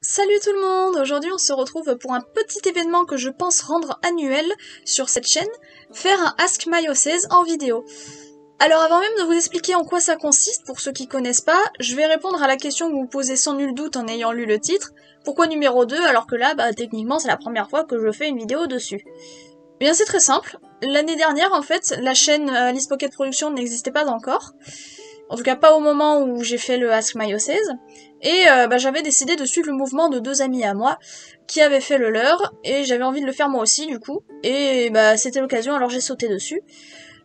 Salut tout le monde! Aujourd'hui on se retrouve pour un petit événement que je pense rendre annuel sur cette chaîne, faire un Ask My OCs en vidéo. Alors avant même de vous expliquer en quoi ça consiste, pour ceux qui connaissent pas, je vais répondre à la question que vous posez sans nul doute en ayant lu le titre. Pourquoi numéro 2 alors que là, techniquement c'est la première fois que je fais une vidéo dessus. Eh bien c'est très simple, l'année dernière en fait, la chaîne Alice Pocket Productions n'existait pas encore. En tout cas pas au moment où j'ai fait le Ask My OCs. Et j'avais décidé de suivre le mouvement de deux amis à moi qui avaient fait le leur, et j'avais envie de le faire moi aussi du coup. Et c'était l'occasion, alors j'ai sauté dessus.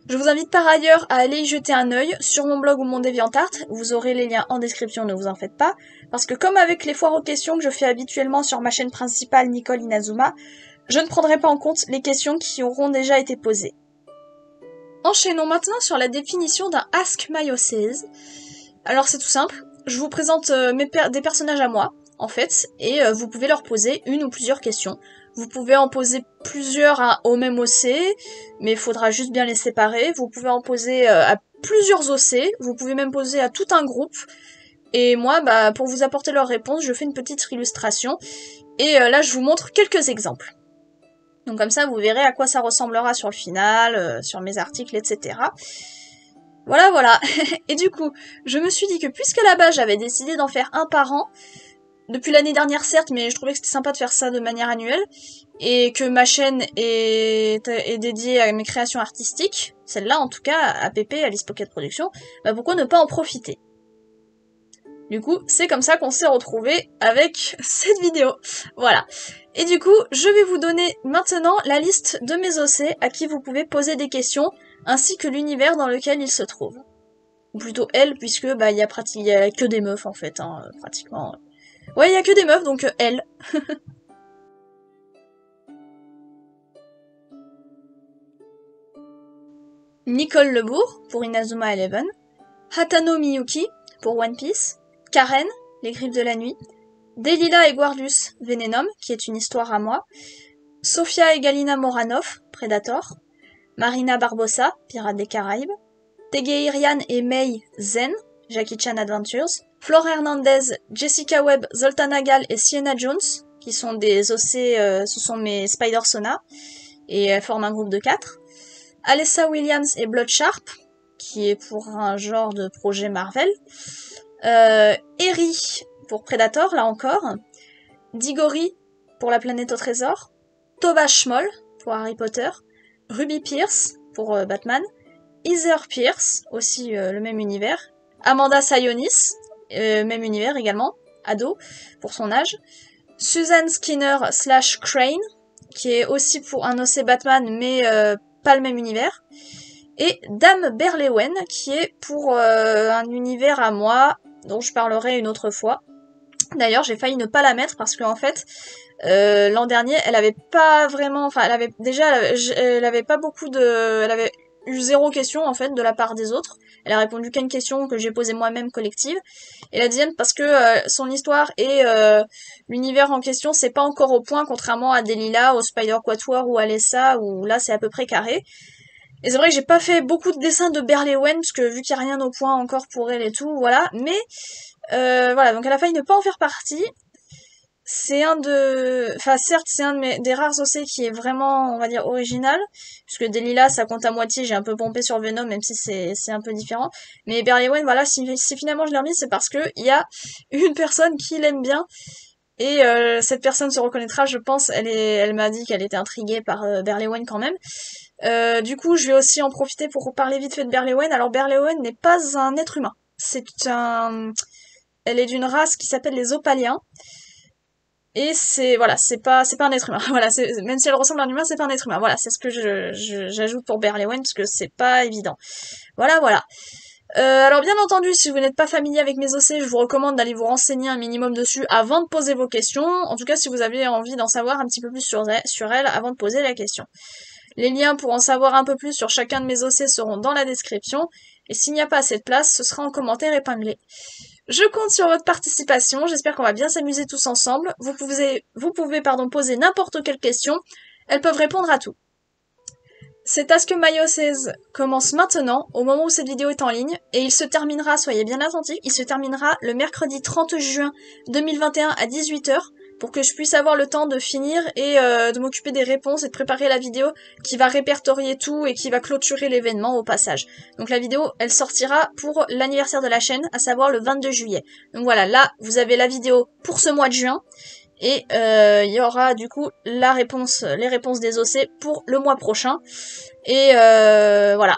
Je vous invite par ailleurs à aller y jeter un œil sur mon blog ou mon DeviantArt, vous aurez les liens en description, ne vous en faites pas, parce que comme avec les foires aux questions que je fais habituellement sur ma chaîne principale Nicole Inazuma, je ne prendrai pas en compte les questions qui auront déjà été posées. Enchaînons maintenant sur la définition d'un Ask My OCs. Alors c'est tout simple, je vous présente des personnages à moi, en fait, et vous pouvez leur poser une ou plusieurs questions. Vous pouvez en poser plusieurs au même OC, mais il faudra juste bien les séparer. Vous pouvez en poser à plusieurs OC, vous pouvez même poser à tout un groupe. Et moi, pour vous apporter leur réponse, je fais une petite illustration. Et là, je vous montre quelques exemples. Donc comme ça, vous verrez à quoi ça ressemblera sur le final, sur mes articles, etc. Voilà. Et du coup, je me suis dit que puisqu'à la base, j'avais décidé d'en faire un par an, depuis l'année dernière certes, mais je trouvais que c'était sympa de faire ça de manière annuelle, et que ma chaîne est dédiée à mes créations artistiques, celle-là en tout cas, APP, Alice Pocket Productions, pourquoi ne pas en profiter? Du coup, c'est comme ça qu'on s'est retrouvés avec cette vidéo. Voilà. Et du coup, je vais vous donner maintenant la liste de mes OC à qui vous pouvez poser des questions, ainsi que l'univers dans lequel ils se trouvent. Ou plutôt elle, puisque il y a que des meufs en fait, pratiquement. Ouais, il y a que des meufs, donc elle. Nicole Lebourg, pour Inazuma Eleven. Hatano Miyuki, pour One Piece. Karen, Les Griffes de la Nuit. Delila et Guardus, Venenom, qui est une histoire à moi. Sofia et Galina Moranov, Predator. Marina Barbossa, Pirates des Caraïbes. Tegeirian et Mei Zen, Jackie Chan Adventures. Flore Hernandez, Jessica Webb, Zoltan Nagal et Sienna Jones, qui sont des OC, ce sont mes Spider Sona, et elles forment un groupe de 4. Alessa Williams et Blood Sharp, qui est pour un genre de projet Marvel. Eri pour Predator, là encore. Diggory pour La Planète au Trésor. Toba Schmoll pour Harry Potter. Ruby Pierce pour Batman. Heather Pierce, aussi le même univers. Amanda Sayonis, même univers également, ado, pour son âge. Susan Skinner / Crane, qui est aussi pour un OC Batman, mais pas le même univers. Et Dame Berlewen, qui est pour un univers à moi, dont je parlerai une autre fois. D'ailleurs, j'ai failli ne pas la mettre parce qu'en fait, l'an dernier, elle avait pas vraiment, enfin, elle avait pas beaucoup de, elle avait eu 0 question en fait de la part des autres. Elle a répondu qu'à une question que j'ai posée moi-même collective. Et la deuxième parce que son histoire et l'univers en question c'est pas encore au point, contrairement à Delila, au Spider Quatuor ou Alessa où là c'est à peu près carré. Et c'est vrai que j'ai pas fait beaucoup de dessins de Berlewen parce que vu qu'il y a rien au point encore pour elle et tout, voilà. Mais voilà, donc elle a failli ne pas en faire partie. C'est certes, c'est des rares OC qui est vraiment, on va dire, original, puisque Delila, ça compte à moitié, j'ai un peu pompé sur Venom, même si c'est un peu différent. Mais Berlewen, voilà, si finalement je l'ai remis, c'est parce que il y a une personne qui l'aime bien, et cette personne se reconnaîtra, je pense, elle m'a dit qu'elle était intriguée par Berlewen quand même. Du coup, je vais aussi en profiter pour parler vite fait de Berlewen. Alors, Berlewen n'est pas un être humain. Elle est d'une race qui s'appelle les Opaliens. Et c'est pas un être humain. Voilà, même si elle ressemble à un humain, c'est pas un être humain. Voilà, c'est ce que j'ajoute pour Berlewen parce que c'est pas évident. Voilà. Alors bien entendu, si vous n'êtes pas familier avec mes OC, je vous recommande d'aller vous renseigner un minimum dessus avant de poser vos questions. En tout cas, si vous avez envie d'en savoir un petit peu plus sur elle avant de poser la question. Les liens pour en savoir un peu plus sur chacun de mes OC seront dans la description. Et s'il n'y a pas assez de place, ce sera en commentaire épinglé. Je compte sur votre participation, j'espère qu'on va bien s'amuser tous ensemble. Vous pouvez poser n'importe quelle question, elles peuvent répondre à tout. Cet Ask My OCs commence maintenant, au moment où cette vidéo est en ligne, et il se terminera, soyez bien attentifs, il se terminera le mercredi 30 juin 2021 à 18 h, pour que je puisse avoir le temps de finir et de m'occuper des réponses et de préparer la vidéo qui va répertorier tout et qui va clôturer l'événement au passage. Donc la vidéo, elle sortira pour l'anniversaire de la chaîne, à savoir le 22 juillet. Donc voilà, là, vous avez la vidéo pour ce mois de juin. Et il y aura du coup les réponses des OC pour le mois prochain. Et voilà.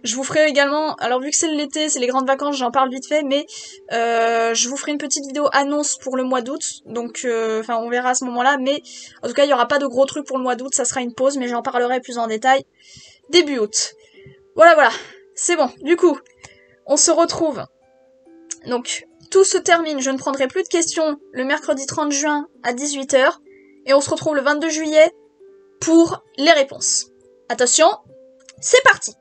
Je vous ferai également, alors vu que c'est l'été, c'est les grandes vacances, j'en parle vite fait, mais je vous ferai une petite vidéo annonce pour le mois d'août. Donc enfin on verra à ce moment-là, mais en tout cas il n'y aura pas de gros trucs pour le mois d'août, ça sera une pause, mais j'en parlerai plus en détail début août. Voilà, c'est bon. Du coup, on se retrouve. Donc tout se termine, je ne prendrai plus de questions le mercredi 30 juin à 18 h. Et on se retrouve le 22 juillet pour les réponses. Attention, c'est parti!